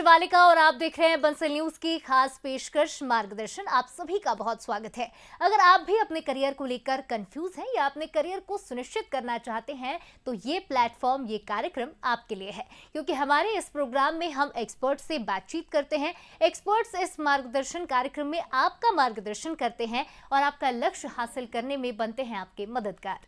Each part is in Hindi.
शिवालिका और आप देख रहे हैं बंसल न्यूज की खास पेशकश मार्गदर्शन। आप सभी का बहुत स्वागत है। अगर आप भी अपने करियर को लेकर कंफ्यूज हैं या अपने करियर को सुनिश्चित करना चाहते हैं तो ये प्लेटफॉर्म, ये कार्यक्रम आपके लिए है, क्योंकि हमारे इस प्रोग्राम में हम एक्सपर्ट से बातचीत करते हैं। एक्सपर्ट्स इस मार्गदर्शन कार्यक्रम में आपका मार्गदर्शन करते हैं और आपका लक्ष्य हासिल करने में बनते हैं आपके मददगार।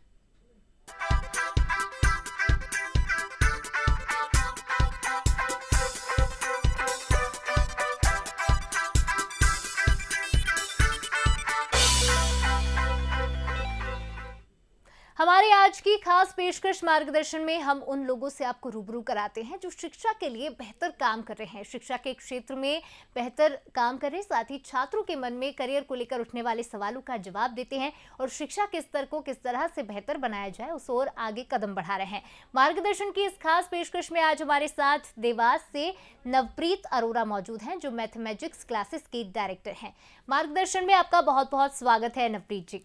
हमारे आज की खास पेशकश मार्गदर्शन में हम उन लोगों से आपको रूबरू कराते हैं जो शिक्षा के लिए बेहतर काम कर रहे हैं, शिक्षा के क्षेत्र में बेहतर काम कर रहे हैं, साथ ही छात्रों के मन में करियर को लेकर उठने वाले सवालों का जवाब देते हैं और शिक्षा के स्तर को किस तरह से बेहतर बनाया जाए उस ओर आगे कदम बढ़ा रहे हैं। मार्गदर्शन की इस खास पेशकश में आज हमारे साथ देवास से नवप्रीत अरोरा मौजूद हैं, जो मैथमेटिक्स क्लासेस के डायरेक्टर हैं। मार्गदर्शन में आपका बहुत बहुत स्वागत है नवप्रीत जी।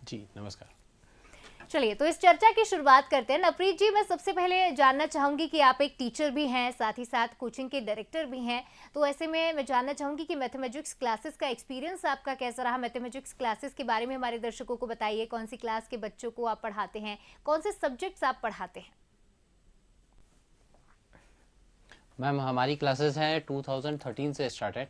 जी नमस्कार। चलिए तो इस चर्चा की शुरुआत करते हैं। नवप्रीत जी, मैं सबसे पहले जानना चाहूंगी कि आप एक टीचर भी हैं, साथ ही साथ कोचिंग के डायरेक्टर भी हैं, तो ऐसे में मैं जानना चाहूंगी कि मैथमेटिक्स क्लासेस का एक्सपीरियंस आपका कैसा रहा। मैथमेटिक्स क्लासेस के बारे में हमारे दर्शकों को बताइए। कौन सी क्लास के बच्चों को आप पढ़ाते हैं, कौन से सब्जेक्ट्स आप पढ़ाते हैं? मैम, हमारी क्लासेस हैं 2013 से स्टार्टेड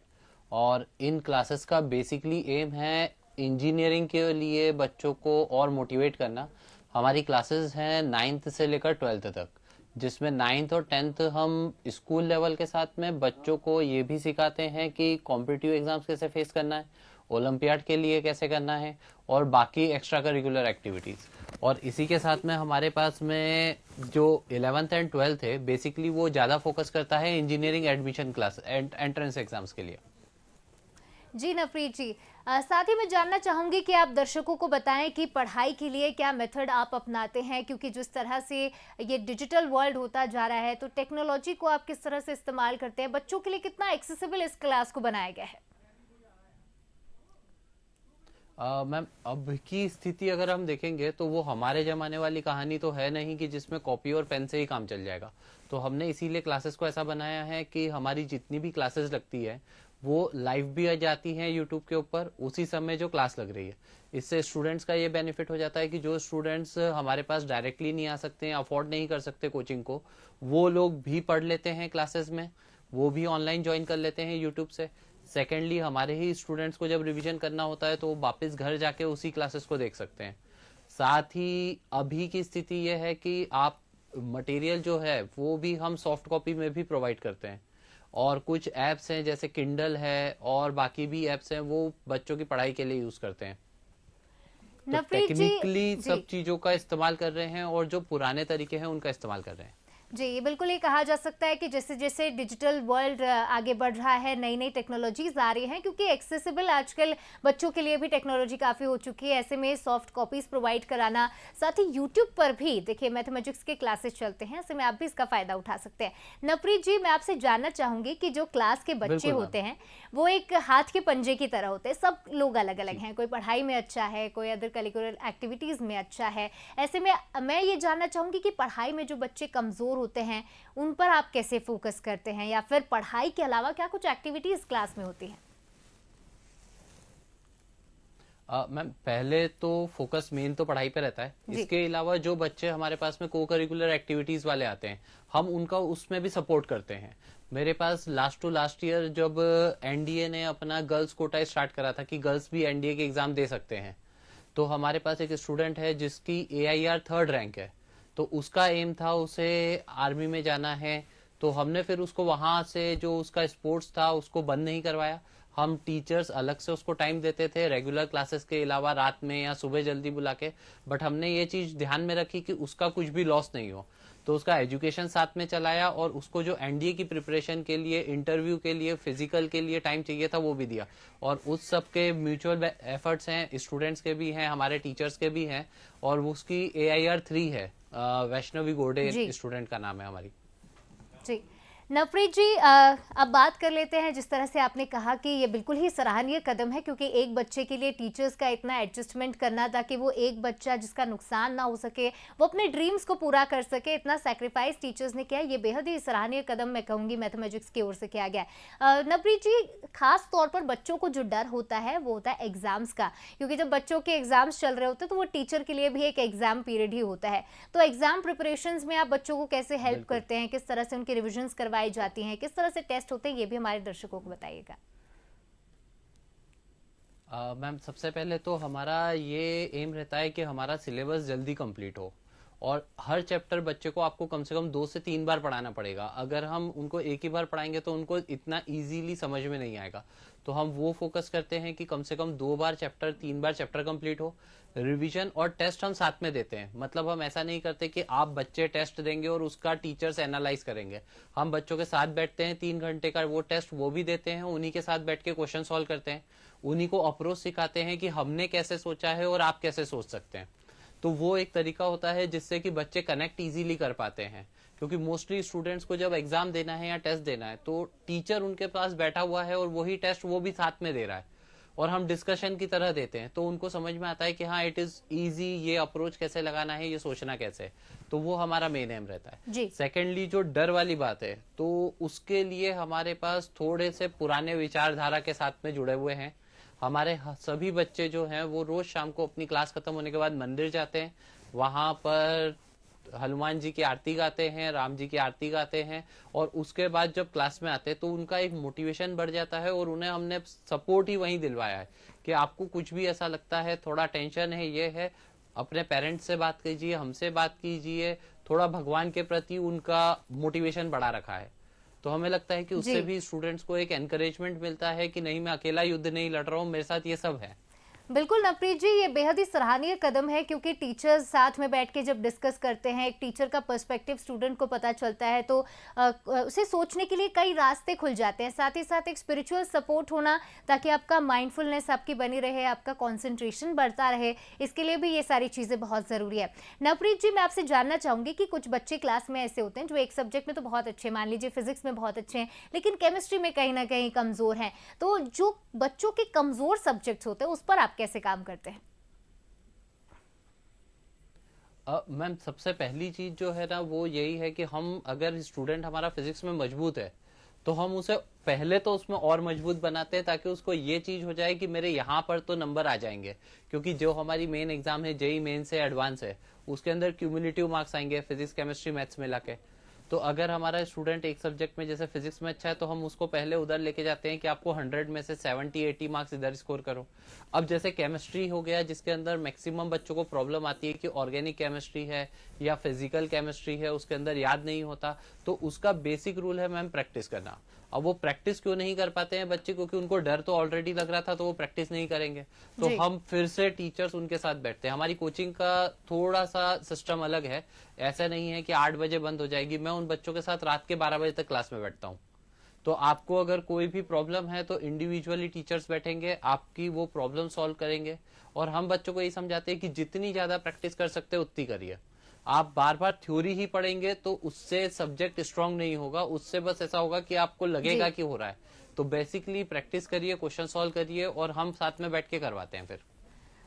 और इन क्लासेस का बेसिकली एम है इंजीनियरिंग के लिए बच्चों को और मोटिवेट करना। हमारी क्लासेस हैं 9th से लेकर 12th तक, जिसमें 9th और 10th हम स्कूल लेवल के साथ में बच्चों को ये भी सिखाते हैं कि कॉम्पिटिटिव एग्जाम्स कैसे फेस करना है, ओलंपियाड के लिए कैसे करना है और बाकी एक्स्ट्रा करिकुलर एक्टिविटीज़। और इसी के साथ में हमारे पास में जो 11th एंड 12th है, बेसिकली वो ज़्यादा फोकस करता है engineering admission class entrance exams के लिए। जी नवप्रीत जी, साथ ही मैं जानना चाहूंगी कि आप दर्शकों को बताएं कि पढ़ाई के लिए क्या मेथड आप अपनाते हैं, क्योंकि जिस तरह से ये डिजिटल वर्ल्ड होता जा रहा है तो टेक्नोलॉजी को आप किस तरह से इस्तेमाल करते हैं, बच्चों के लिए कितना एक्सेसिबल इस क्लास को बनाया गया है? मैम, अब की स्थिति अगर हम देखेंगे तो वो हमारे जमाने वाली कहानी तो है नहीं कि जिसमें कॉपी और पेन से ही काम चल जाएगा। तो हमने इसीलिए क्लासेस को ऐसा बनाया है कि हमारी जितनी भी क्लासेस लगती है वो लाइव भी आ जाती हैं यूट्यूब के ऊपर उसी समय जो क्लास लग रही है। इससे स्टूडेंट्स का ये बेनिफिट हो जाता है कि जो स्टूडेंट्स हमारे पास डायरेक्टली नहीं आ सकते हैं, अफोर्ड नहीं कर सकते कोचिंग को, वो लोग भी पढ़ लेते हैं क्लासेस में, वो भी ऑनलाइन ज्वाइन कर लेते हैं यूट्यूब से। सेकेंडली, हमारे ही स्टूडेंट्स को जब रिवीजन करना होता है तो वो वापस घर जाके उसी क्लासेस को देख सकते हैं। साथ ही अभी की स्थिति ये है कि आप मटेरियल जो है वो भी हम सॉफ्ट कॉपी में भी प्रोवाइड करते हैं और कुछ ऐप्स हैं जैसे किंडल है और बाकी भी ऐप्स हैं वो बच्चों की पढ़ाई के लिए यूज करते हैं। तो टेक्निकली सब चीजों का इस्तेमाल कर रहे हैं और जो पुराने तरीके हैं उनका इस्तेमाल कर रहे हैं। जी, बिल्कुल ये कहा जा सकता है कि जैसे जैसे डिजिटल वर्ल्ड आगे बढ़ रहा है, नई नई टेक्नोलॉजीज आ रही हैं, क्योंकि एक्सेसिबल आजकल बच्चों के लिए भी टेक्नोलॉजी काफ़ी हो चुकी है। ऐसे में सॉफ्ट कॉपीज प्रोवाइड कराना, साथ ही यूट्यूब पर भी देखिए मैथमेटिक्स के क्लासेस चलते हैं, ऐसे में आप भी इसका फ़ायदा उठा सकते हैं। नवप्रीत जी, मैं आपसे जानना चाहूँगी कि जो क्लास के बच्चे होते हैं वो एक हाथ के पंजे की तरह होते हैं। सब लोग अलग अलग हैं, कोई पढ़ाई में अच्छा है, कोई अदर करिकुलर एक्टिविटीज़ में अच्छा है। ऐसे में मैं ये जानना चाहूँगी कि पढ़ाई में जो बच्चे कमज़ोर होते हैं उन पर आप कैसे फोकस करते हैं, या फिर पढ़ाई के अलावा क्या कुछ एक्टिविटीज क्लास में होती हैं? मैम, पहले तो फोकस मेन तो पढ़ाई पे रहता है। इसके अलावा जो बच्चे हमारे पास में को करिकुलर एक्टिविटीज वाले आते हैं हम उनका उसमें भी सपोर्ट करते हैं। मेरे पास लास्ट टू लास्ट ईयर जब एनडीए ने अपना गर्ल्स कोटा स्टार्ट करा था कि गर्ल्स भी एनडीए के एग्जाम दे सकते हैं, तो हमारे पास एक स्टूडेंट है जिसकी AIR 3rd रैंक है, तो उसका एम था उसे आर्मी में जाना है। तो हमने फिर उसको वहां से जो उसका स्पोर्ट्स था उसको बंद नहीं करवाया। हम टीचर्स अलग से उसको टाइम देते थे रेगुलर क्लासेस के अलावा, रात में या सुबह जल्दी बुला के, बट हमने ये चीज ध्यान में रखी कि उसका कुछ भी लॉस नहीं हो। तो उसका एजुकेशन साथ में चलाया और उसको जो एनडीए की प्रिपरेशन के लिए, इंटरव्यू के लिए, फिजिकल के लिए टाइम चाहिए था वो भी दिया। और उस सब के म्यूचुअल एफर्ट्स हैं, स्टूडेंट्स के भी हैं, हमारे टीचर्स के भी हैं। और उसकी AIR 3 है, वैष्णवी गोडे स्टूडेंट का नाम है हमारी। जी, नवप्रीत जी, अब बात कर लेते हैं। जिस तरह से आपने कहा कि ये बिल्कुल ही सराहनीय कदम है, क्योंकि एक बच्चे के लिए टीचर्स का इतना एडजस्टमेंट करना, ताकि वो एक बच्चा जिसका नुकसान ना हो सके, वो अपने ड्रीम्स को पूरा कर सके, इतना सैक्रिफाइस टीचर्स ने किया, ये बेहद ही सराहनीय कदम मैं कहूँगी मैथमेटिक्स की ओर से किया गया है। नवप्रीत जी, खास तौर पर बच्चों को जो डर होता है वो होता है एग्जाम्स का, क्योंकि जब बच्चों के एग्जाम्स चल रहे होते हैं तो वो टीचर के लिए भी एक एग्जाम पीरियड ही होता है। तो एग्जाम प्रिपरेशंस में आप बच्चों को कैसे हेल्प करते हैं, किस तरह से उनकी रिविजन्स करवाई जाती हैं, किस तरह से टेस्ट होते हैं, ये भी हमारे दर्शकों को बताइएगा। मैम, सबसे पहले तो हमारा ये एम रहता है कि हमारा सिलेबस जल्दी कंप्लीट हो, और हर चैप्टर बच्चे को आपको कम से कम 2 से 3 बार पढ़ाना पड़ेगा। अगर हम उनको एक ही बार पढ़ाएंगे तो उनको इतना इजीली समझ में नहीं आएगा। तो हम वो फोकस करते हैं कि कम से कम 2 बार चैप्टर, 3 बार चैप्टर कंप्लीट हो। रिवीजन और टेस्ट हम साथ में देते हैं, मतलब हम ऐसा नहीं करते कि आप बच्चे टेस्ट देंगे और उसका टीचर्स एनालाइज करेंगे। हम बच्चों के साथ बैठते हैं, 3 घंटे का वो टेस्ट वो भी देते हैं, उन्हीं के साथ बैठ के क्वेश्चन सॉल्व करते हैं, उन्हीं को अप्रोच सिखाते हैं कि हमने कैसे सोचा है और आप कैसे सोच सकते हैं। तो वो एक तरीका होता है जिससे कि बच्चे कनेक्ट इजीली कर पाते हैं, क्योंकि मोस्टली स्टूडेंट्स को जब एग्जाम देना है या टेस्ट देना है तो टीचर उनके पास बैठा हुआ है और वही टेस्ट वो भी साथ में दे रहा है, और हम डिस्कशन की तरह देते हैं, तो उनको समझ में आता है कि हाँ, इट इज इजी, ये अप्रोच कैसे लगाना है, ये सोचना कैसे है। तो वो हमारा मेन एम रहता है। सेकेंडली, जो डर वाली बात है, तो उसके लिए हमारे पास थोड़े से पुराने विचारधारा के साथ में जुड़े हुए हैं। हमारे सभी बच्चे जो हैं वो रोज शाम को अपनी क्लास खत्म होने के बाद मंदिर जाते हैं, वहां पर हनुमान जी की आरती गाते हैं, राम जी की आरती गाते हैं, और उसके बाद जब क्लास में आते हैं तो उनका एक मोटिवेशन बढ़ जाता है, और उन्हें हमने सपोर्ट ही वहीं दिलवाया है कि आपको कुछ भी ऐसा लगता है, थोड़ा टेंशन है, ये है, अपने पेरेंट्स से बात कीजिए, हमसे बात कीजिए, थोड़ा भगवान के प्रति उनका मोटिवेशन बढ़ा रखा है। तो हमें लगता है कि उससे भी स्टूडेंट्स को एक एनकरेजमेंट मिलता है कि नहीं, मैं अकेला युद्ध नहीं लड़ रहा हूँ, मेरे साथ ये सब है। बिल्कुल नवप्रीत जी, ये बेहद ही सराहनीय कदम है, क्योंकि टीचर्स साथ में बैठ के जब डिस्कस करते हैं, एक टीचर का पर्सपेक्टिव स्टूडेंट को पता चलता है, तो उसे सोचने के लिए कई रास्ते खुल जाते हैं। साथ ही साथ एक स्पिरिचुअल सपोर्ट होना, ताकि आपका माइंडफुलनेस आपकी बनी रहे, आपका कंसंट्रेशन बढ़ता रहे, इसके लिए भी ये सारी चीज़ें बहुत ज़रूरी है। नवप्रीत जी, मैं आपसे जानना चाहूँगी कि कुछ बच्चे क्लास में ऐसे होते हैं जो एक सब्जेक्ट में तो बहुत अच्छे, मान लीजिए फिजिक्स में बहुत अच्छे हैं, लेकिन केमिस्ट्री में कहीं ना कहीं कमज़ोर हैं। तो जो बच्चों के कमज़ोर सब्जेक्ट्स होते हैं उस पर आप कैसे काम करते हैं? मैम, सबसे पहली चीज जो है ना वो यही है कि हम, अगर स्टूडेंट हमारा फिजिक्स में मजबूत है तो हम उसे पहले तो उसमें और मजबूत बनाते हैं, ताकि उसको ये चीज हो जाए कि मेरे यहाँ पर तो नंबर आ जाएंगे, क्योंकि जो हमारी मेन एग्जाम है, जेई मेन से एडवांस है, उसके अंदर क्यूमुलेटिव मार्क्स आएंगे फिजिक्स, केमिस्ट्री, मैथ्स मिला के। तो अगर हमारा स्टूडेंट एक सब्जेक्ट में जैसे फिजिक्स में अच्छा है तो हम उसको पहले उधर लेके जाते हैं कि आपको 100 में से 70-80 मार्क्स इधर स्कोर करो। अब जैसे केमिस्ट्री हो गया, जिसके अंदर मैक्सिमम बच्चों को प्रॉब्लम आती है कि ऑर्गेनिक केमिस्ट्री है या फिजिकल केमिस्ट्री है, उसके अंदर याद नहीं होता, तो उसका बेसिक रूल है मैम प्रैक्टिस करना। अब वो प्रैक्टिस क्यों नहीं कर पाते हैं बच्चे, क्योंकि उनको डर तो ऑलरेडी लग रहा था, तो वो प्रैक्टिस नहीं करेंगे। तो हम फिर से टीचर्स उनके साथ बैठते हैं। हमारी कोचिंग का थोड़ा सा सिस्टम अलग है, ऐसा नहीं है कि 8 बजे बंद हो जाएगी। मैं उन बच्चों के साथ रात के 12 बजे तक क्लास में बैठता हूँ। तो आपको अगर कोई भी प्रॉब्लम है तो इंडिविजुअली टीचर्स बैठेंगे, आपकी वो प्रॉब्लम सॉल्व करेंगे, और हम बच्चों को ये समझाते हैं कि जितनी ज्यादा प्रैक्टिस कर सकते हैं उतनी करिए। आप बार बार थ्योरी ही पढ़ेंगे तो उससे सब्जेक्ट स्ट्रांग नहीं होगा, उससे बस ऐसा होगा कि आपको लगेगा कि हो रहा है। तो बेसिकली प्रैक्टिस करिए, क्वेश्चन सॉल्व करिए, और हम साथ में बैठ के करवाते हैं फिर।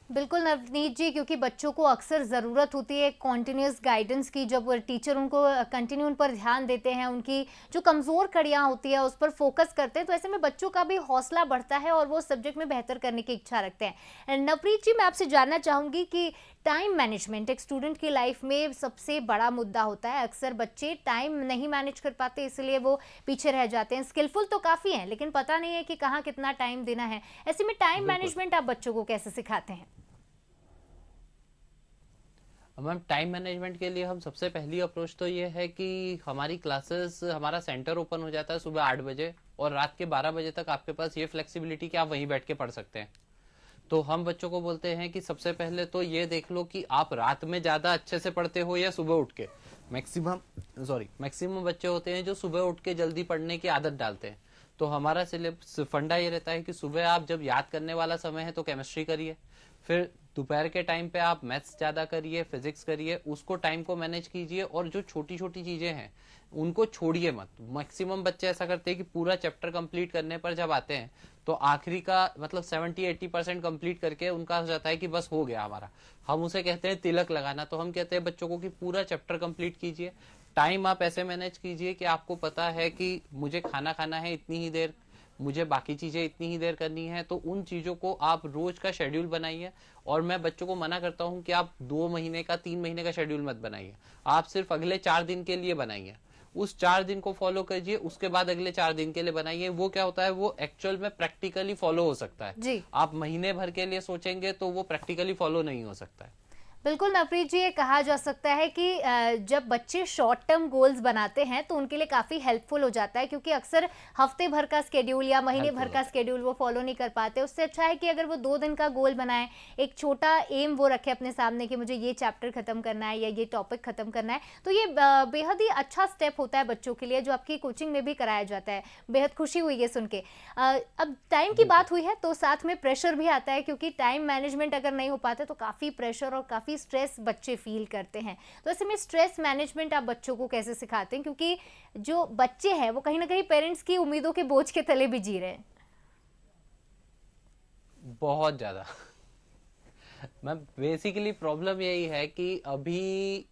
बिल्कुल नवनीत जी, क्योंकि बच्चों को अक्सर ज़रूरत होती है कॉन्टिन्यूस गाइडेंस की, जब टीचर उनको कंटिन्यू उन पर ध्यान देते हैं, उनकी जो कमज़ोर कड़ियाँ होती है उस पर फोकस करते हैं, तो ऐसे में बच्चों का भी हौसला बढ़ता है और वो सब्जेक्ट में बेहतर करने की इच्छा रखते हैं। नवप्रीत जी, मैं आपसे जानना चाहूँगी कि टाइम मैनेजमेंट एक स्टूडेंट की लाइफ में सबसे बड़ा मुद्दा होता है। अक्सर बच्चे टाइम नहीं मैनेज कर पाते, इसलिए वो पीछे रह जाते हैं। स्किलफुल तो काफ़ी हैं, लेकिन पता नहीं है कि कहाँ कितना टाइम देना है। ऐसे में टाइम मैनेजमेंट आप बच्चों को कैसे सिखाते हैं? मैम, टाइम मैनेजमेंट के लिए हम सबसे पहली अप्रोच तो ये है कि हमारी क्लासेस, हमारा सेंटर ओपन हो जाता है सुबह 8 बजे, और रात के 12 बजे तक आपके पास ये फ्लेक्सिबिलिटी कि आप वहीं बैठ के पढ़ सकते हैं। तो हम बच्चों को बोलते हैं कि सबसे पहले तो ये देख लो कि आप रात में ज्यादा अच्छे से पढ़ते हो या सुबह उठ के। मैक्सिमम बच्चे होते हैं जो सुबह उठ के जल्दी पढ़ने की आदत डालते हैं। तो हमारा सिलेबस फंडा ये रहता है कि सुबह आप जब याद करने वाला समय है तो केमिस्ट्री करिए, फिर दोपहर के टाइम पे आप मैथ्स ज्यादा करिए, फिजिक्स करिए, उसको टाइम को मैनेज कीजिए, और जो छोटी छोटी चीजें हैं उनको छोड़िए मत। मैक्सिमम बच्चे ऐसा करते हैं कि पूरा चैप्टर कंप्लीट करने पर जब आते हैं तो आखिरी का मतलब 70-80% कंप्लीट करके उनका हो जाता है कि बस हो गया हमारा। हम उसे कहते हैं तिलक लगाना। तो हम कहते हैं बच्चों को कि पूरा चैप्टर कंप्लीट कीजिए, टाइम आप ऐसे मैनेज कीजिए कि आपको पता है कि मुझे खाना खाना है इतनी ही देर, मुझे बाकी चीजें इतनी ही देर करनी है। तो उन चीजों को आप रोज का शेड्यूल बनाइए। और मैं बच्चों को मना करता हूं कि आप 2 महीने का 3 महीने का शेड्यूल मत बनाइए, आप सिर्फ अगले 4 दिन के लिए बनाइए। उस 4 दिन को फॉलो कीजिए, उसके बाद अगले 4 दिन के लिए बनाइए। वो क्या होता है, वो एक्चुअल में प्रैक्टिकली फॉलो हो सकता है। जी आप महीने भर के लिए सोचेंगे तो वो प्रैक्टिकली फॉलो नहीं हो सकता है। बिल्कुल नवप्रीत जी, ये कहा जा सकता है कि जब बच्चे शॉर्ट टर्म गोल्स बनाते हैं तो उनके लिए काफ़ी हेल्पफुल हो जाता है, क्योंकि अक्सर हफ्ते भर का स्केड्यूल या महीने हेल्पफुल भर होता का है। स्केड्यूल वो फॉलो नहीं कर पाते। उससे अच्छा है कि अगर वो 2 दिन का गोल बनाएं, एक छोटा एम वो रखे अपने सामने कि मुझे ये चैप्टर खत्म करना है या ये टॉपिक खत्म करना है, तो ये बेहद ही अच्छा स्टेप होता है बच्चों के लिए, जो आपकी कोचिंग में भी कराया जाता है। बेहद खुशी हुई है सुन के। अब टाइम की बात हुई है तो साथ में प्रेशर भी आता है, क्योंकि टाइम मैनेजमेंट अगर नहीं हो पाता तो काफ़ी प्रेशर और काफ़ी स्ट्रेस बच्चे फील करते हैं। तो ऐसे में स्ट्रेस मैनेजमेंट आप बच्चों को कैसे सिखाते हैं, क्योंकि जो बच्चे हैं वो कहीं ना कहीं पेरेंट्स की उम्मीदों के बोझ के तले भी जी रहे हैं। बहुत ज्यादा। मैम बेसिकली प्रॉब्लम यही है कि अभी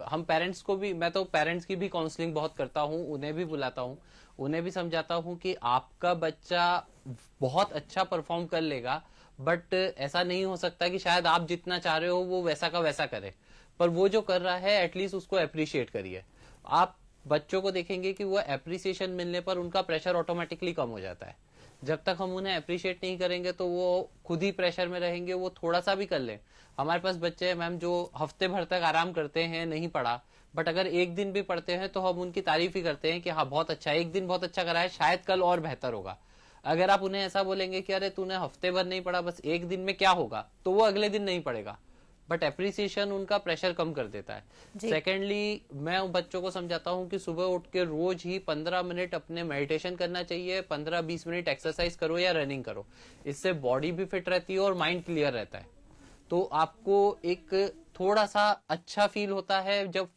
हम पेरेंट्स को भी, मैं तो पेरेंट्स की भी काउंसलिंग बहुत करता हूँ, उन्हें भी बुलाता हूँ, उन्हें भी समझाता हूँ कि आपका बच्चा बहुत अच्छा परफॉर्म कर लेगा, बट ऐसा नहीं हो सकता कि शायद आप जितना चाह रहे हो वो वैसा का वैसा करे। पर वो जो कर रहा है एटलीस्ट उसको अप्रिशिएट करिए। आप बच्चों को देखेंगे कि वो अप्रिसिएशन मिलने पर उनका प्रेशर ऑटोमेटिकली कम हो जाता है। जब तक हम उन्हें अप्रिशिएट नहीं करेंगे तो वो खुद ही प्रेशर में रहेंगे, वो थोड़ा सा भी कर ले। हमारे पास बच्चे हैं मैम जो हफ्ते भर तक आराम करते हैं, नहीं पढ़ा, बट अगर एक दिन भी पढ़ते हैं तो हम उनकी तारीफ ही करते हैं कि हाँ बहुत अच्छा, एक दिन बहुत अच्छा करा है, शायद कल और बेहतर होगा। अगर आप उन्हें ऐसा बोलेंगे कि अरे तूने हफ्ते भर नहीं पढ़ा, बस एक दिन में क्या होगा, तो वो अगले दिन नहीं पढ़ेगा। बट एप्रिसिएशन उनका प्रेशर कम कर देता है। जी सेकेंडली मैं उन बच्चों को समझाता हूँ कि सुबह उठ के रोज ही 15 मिनट अपने मेडिटेशन करना चाहिए, 15-20 मिनट एक्सरसाइज करो या रनिंग करो। इससे बॉडी भी फिट रहती है और माइंड क्लियर रहता है। तो आपको एक थोड़ा सा अच्छा फील होता है। जब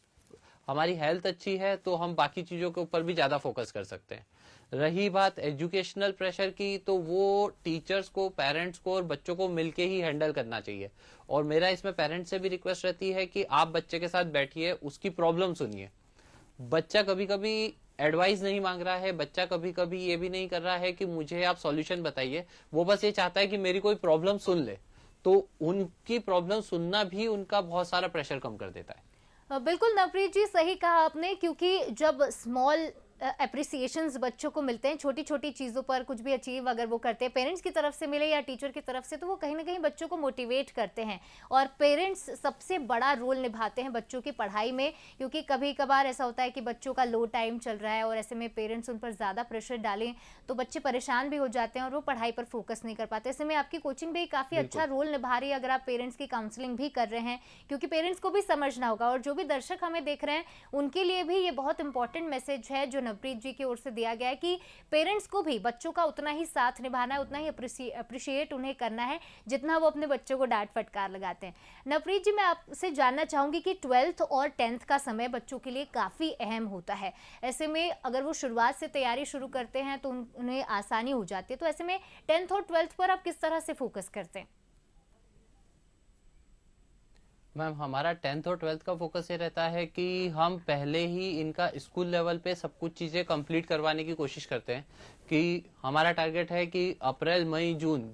हमारी हेल्थ अच्छी है तो हम बाकी चीजों के ऊपर भी ज्यादा फोकस कर सकते हैं। रही बात एजुकेशनल प्रेशर की, तो वो टीचर्स को, पेरेंट्स को और बच्चों को मिलके ही हैंडल करना चाहिए। और मेरा इसमें पेरेंट्स से भी रिक्वेस्ट रहती है कि आप बच्चे के साथ बैठिए, उसकी प्रॉब्लम सुनिए। बच्चा कभी कभी एडवाइस नहीं मांग रहा है, बच्चा कभी कभी ये भी नहीं कर रहा है कि मुझे आप सॉल्यूशन बताइए, वो बस ये चाहता है कि मेरी कोई प्रॉब्लम सुन ले। तो उनकी प्रॉब्लम सुनना भी उनका बहुत सारा प्रेशर कम कर देता है। बिल्कुल नवप्रीत जी, सही कहा आपने, क्योंकि जब स्मॉल अप्रिसिएशंस बच्चों को मिलते हैं, छोटी छोटी चीज़ों पर कुछ भी अचीव अगर वो करते हैं, पेरेंट्स की तरफ से मिले या टीचर की तरफ से, तो वो कहीं ना कहीं बच्चों को मोटिवेट करते हैं। और पेरेंट्स सबसे बड़ा रोल निभाते हैं बच्चों की पढ़ाई में, क्योंकि कभी कभार ऐसा होता है कि बच्चों का लो टाइम चल रहा है और ऐसे में पेरेंट्स उन पर ज़्यादा प्रेशर डालें तो बच्चे परेशान भी हो जाते हैं और वो पढ़ाई पर फोकस नहीं कर पाते। ऐसे में आपकी कोचिंग भी काफ़ी अच्छा रोल निभा रही है अगर आप पेरेंट्स की काउंसलिंग भी कर रहे हैं, क्योंकि पेरेंट्स को भी समझना होगा। और जो भी दर्शक हमें देख रहे हैं उनके लिए भी ये बहुत इंपॉर्टेंट मैसेज है जो नवप्रीत जी की ओर से दिया गया है कि पेरेंट्स को भी बच्चों का उतना ही साथ निभाना है, उतना ही अप्रिशिएट उन्हें करना है जितना वो अपने बच्चों को डांट फटकार लगाते हैं। नवप्रीत जी, मैं आपसे जानना चाहूंगी कि 12th और 10th का समय बच्चों के लिए काफ़ी अहम होता है। ऐसे में अगर वो शुरुआत से तैयारी शुरू करते हैं तो उन्हें आसानी हो जाती है। तो ऐसे में 10th और 12th पर आप किस तरह से फोकस करते हैं? मैम हमारा 10th और 12th का फोकस ये रहता है कि हम पहले ही इनका स्कूल लेवल पे सब कुछ चीज़ें कंप्लीट करवाने की कोशिश करते हैं। कि हमारा टारगेट है कि अप्रैल मई जून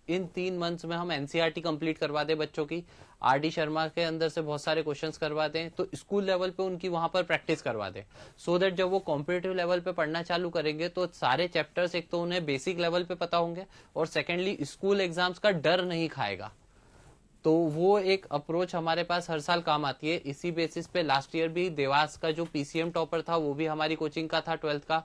इन 3 मंथ्स में हम एनसीईआरटी कंप्लीट करवा दें बच्चों की, आरडी शर्मा के अंदर से बहुत सारे क्वेश्चंस करवा दें, तो स्कूल लेवल पे उनकी वहां पर प्रैक्टिस करवा दें, सो दैट जब वो कॉम्पिटिटिव लेवल पे पढ़ना चालू करेंगे तो सारे चैप्टर्स एक तो उन्हें बेसिक लेवल पे पता होंगे और सेकेंडली स्कूल एग्जाम्स का डर नहीं खाएगा। तो वो एक अप्रोच हमारे पास हर साल काम आती है। इसी बेसिस पे लास्ट ईयर भी देवास का जो पीसीएम टॉपर था वो भी हमारी कोचिंग का था, 12th का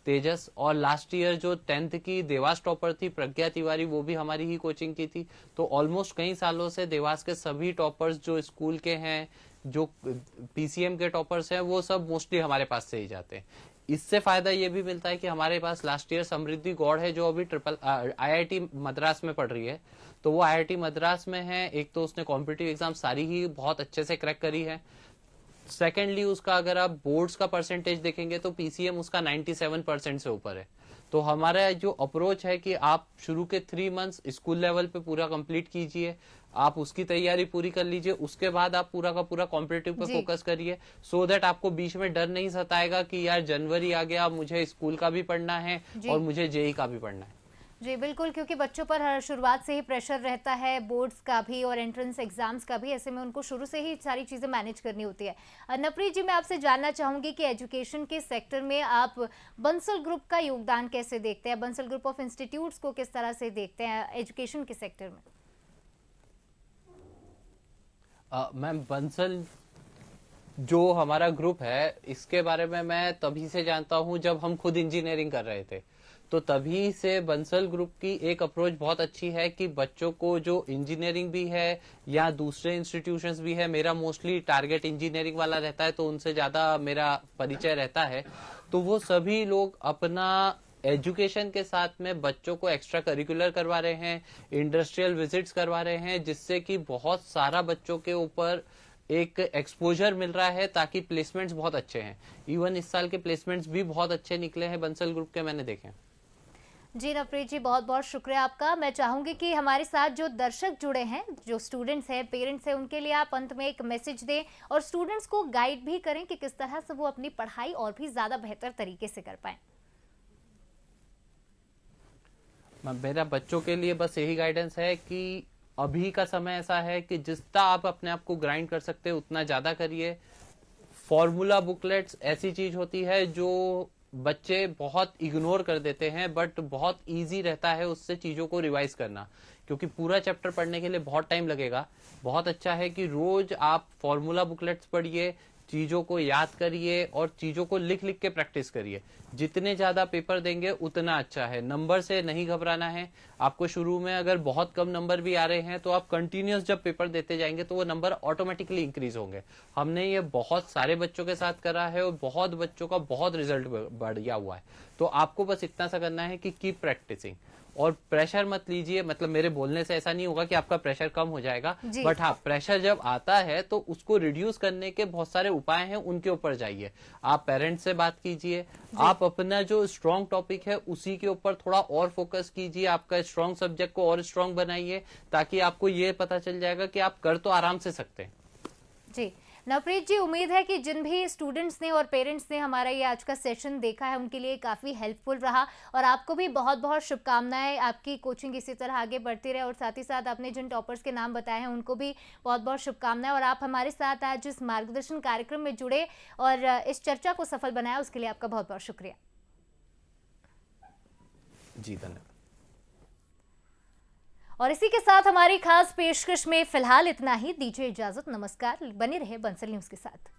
तेजस, और लास्ट ईयर जो 10th की देवास टॉपर थी प्रज्ञा तिवारी वो भी हमारी ही कोचिंग की थी। तो ऑलमोस्ट कई सालों से देवास के सभी टॉपर्स जो स्कूल के हैं, जो पीसीएम के टॉपर्स हैं, वो सब मोस्टली हमारे पास से ही जाते हैं। इससे फायदा ये भी मिलता है कि हमारे पास लास्ट ईयर समृद्धि गौड़ है, जो अभी आईआईटी मद्रास में पढ़ रही है। तो वो आईआईटी मद्रास में है, एक तो उसने कॉम्पिटिटिव एग्जाम सारी ही बहुत अच्छे से क्रैक करी है। सेकेंडली उसका अगर आप बोर्ड्स का परसेंटेज देखेंगे तो पीसीएम उसका 97% से ऊपर है। तो हमारा जो अप्रोच है कि आप शुरू के 3 मंथ्स स्कूल लेवल पे पूरा कंप्लीट कीजिए, आप उसकी तैयारी पूरी कर लीजिए, उसके बाद आप पूरा का पूरा कॉम्पिटिटिव पे फोकस करिए, सो दैट आपको बीच में डर नहीं सताएगा कि यार जनवरी आ गया, मुझे स्कूल का भी पढ़ना है और मुझे जेई का भी पढ़ना है। जी बिल्कुल, क्योंकि बच्चों पर हर शुरुआत से ही प्रेशर रहता है, बोर्ड्स का भी और एंट्रेंस एग्जाम्स का भी। ऐसे में उनको शुरू से ही सारी चीज़ें मैनेज करनी होती है। नवप्रीत जी, मैं आपसे जानना चाहूँगी कि एजुकेशन के सेक्टर में आप बंसल ग्रुप का योगदान कैसे देखते हैं, बंसल ग्रुप ऑफ इंस्टीट्यूट्स को किस तरह से देखते हैं एजुकेशन के सेक्टर में? मैम, बंसल जो हमारा ग्रुप है इसके बारे में मैं तभी से जानता हूँ जब हम खुद इंजीनियरिंग कर रहे थे। तो तभी से बंसल ग्रुप की एक अप्रोच बहुत अच्छी है कि बच्चों को जो इंजीनियरिंग भी है या दूसरे इंस्टीट्यूशंस भी है, मेरा मोस्टली टारगेट इंजीनियरिंग वाला रहता है तो उनसे ज्यादा मेरा परिचय रहता है। तो वो सभी लोग अपना एजुकेशन के साथ में बच्चों को एक्स्ट्रा करिकुलर करवा रहे हैं, इंडस्ट्रियल विजिट्स करवा रहे हैं, जिससे कि बहुत सारा बच्चों के ऊपर एक एक्सपोजर मिल रहा है, ताकि प्लेसमेंट्स बहुत अच्छे हैं। इवन इस साल के प्लेसमेंट्स भी बहुत अच्छे निकले हैं बंसल ग्रुप के, मैंने देखे। जी नवप्रीत जी, बहुत बहुत शुक्रिया आपका। मैं चाहूंगी कि हमारे साथ जो दर्शक जुड़े हैं, जो स्टूडेंट्स हैं, पेरेंट्स हैं, उनके लिए आप अंत में एक मैसेज दें और स्टूडेंट्स को गाइड भी करें कि किस तरह से वो अपनी पढ़ाई और भी ज्यादा बेहतर तरीके से कर पाएं। मेरा बच्चों के लिए बस यही गाइडेंस है कि अभी का समय ऐसा है कि जितना आप अपने आप को ग्राइंड कर सकते हैं उतना ज्यादा करिए। फॉर्मूला बुकलेट्स ऐसी चीज होती है जो बच्चे बहुत इग्नोर कर देते हैं, बट बहुत इजी रहता है उससे चीजों को रिवाइज करना, क्योंकि पूरा चैप्टर पढ़ने के लिए बहुत टाइम लगेगा। बहुत अच्छा है कि रोज आप फॉर्मूला बुकलेट्स पढ़िए, चीजों को याद करिए और चीजों को लिख लिख के प्रैक्टिस करिए। जितने ज्यादा पेपर देंगे उतना अच्छा है। नंबर से नहीं घबराना है। आपको शुरू में अगर बहुत कम नंबर भी आ रहे हैं तो आप कंटिन्यूअस जब पेपर देते जाएंगे तो वो नंबर ऑटोमेटिकली इंक्रीज होंगे। हमने ये बहुत सारे बच्चों के साथ करा है और बहुत बच्चों का बहुत रिजल्ट बढ़िया हुआ है। तो आपको बस इतना सा करना है कि कीप प्रैक्टिसिंग और प्रेशर मत लीजिए। मतलब मेरे बोलने से ऐसा नहीं होगा कि आपका प्रेशर कम हो जाएगा, बट हाँ, प्रेशर जब आता है तो उसको रिड्यूस करने के बहुत सारे उपाय हैं, उनके ऊपर जाइए। आप पेरेंट्स से बात कीजिए, आप अपना जो स्ट्रॉन्ग टॉपिक है उसी के ऊपर थोड़ा और फोकस कीजिए, आपका स्ट्रॉन्ग सब्जेक्ट को और स्ट्रॉन्ग बनाइए, ताकि आपको ये पता चल जाएगा कि आप कर तो आराम से सकते हैं। जी नवप्रीत जी, उम्मीद है कि जिन भी स्टूडेंट्स ने और पेरेंट्स ने हमारा ये आज का सेशन देखा है उनके लिए काफ़ी हेल्पफुल रहा और आपको भी बहुत बहुत शुभकामनाएं। आपकी कोचिंग इसी तरह आगे बढ़ती रहे और साथ ही साथ आपने जिन टॉपर्स के नाम बताए हैं उनको भी बहुत बहुत शुभकामनाएं। और आप हमारे साथ आज इस मार्गदर्शन कार्यक्रम में जुड़े और इस चर्चा को सफल बनाया, उसके लिए आपका बहुत बहुत शुक्रिया। जी धन्यवाद। और इसी के साथ हमारी खास पेशकश में फिलहाल इतना ही। दीजिए इजाजत, नमस्कार। बने रहे बंसल न्यूज के साथ।